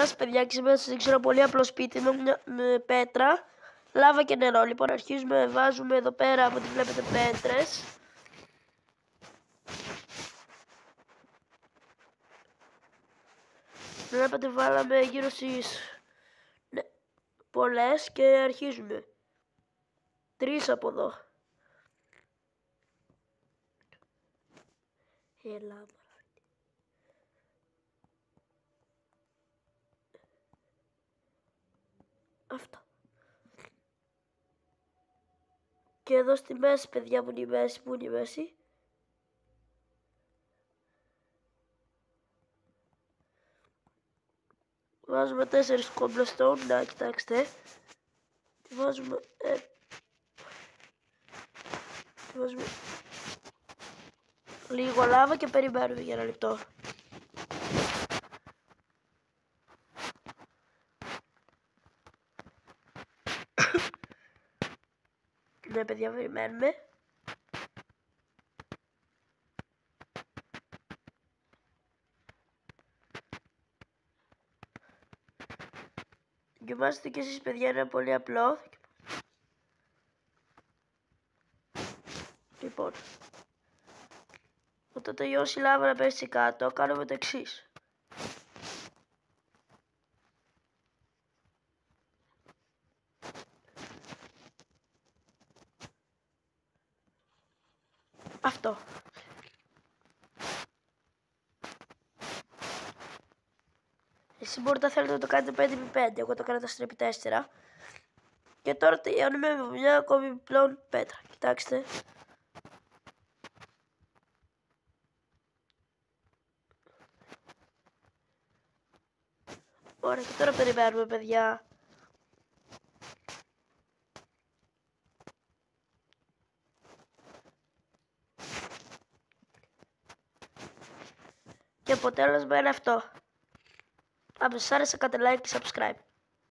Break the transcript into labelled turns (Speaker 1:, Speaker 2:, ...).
Speaker 1: Γεια σας παιδιά, και σήμερα σας δείξω ένα πολύ απλό σπίτι με πέτρα, λάβα και νερό. Λοιπόν, αρχίζουμε, βάζουμε εδώ πέρα από ό,τι βλέπετε πέτρες. Βλέπετε βάλαμε γύρω στις πολλές και αρχίζουμε. 3 από εδώ. Έλα. Αυτό. Και εδώ στη μέση, παιδιά, που είναι η μέση, βάζουμε 4 cobblestone, να κοιτάξτε. Βάζουμε λίγο λάβα και περιμένουμε για ένα λεπτό. Ναι, παιδιά, περιμένουμε. Δοκιμάστε και εσείς, παιδιά, είναι πολύ απλό. Λοιπόν, όταν τελειώσει η λάβα να πέσει κάτω, κάνουμε το εξής. Αυτό. Εσείς μπορείτε να θέλετε να το κάνετε 5x5, εγώ το κάνω 4x4. Και τώρα τελειώνουμε με μια ακόμη πλέον πέτρα. Κοιτάξτε. Ωραία, και τώρα περιμένουμε, παιδιά. Και αποτέλεσμα είναι αυτό. Αν σας άρεσε, κάντε like και subscribe.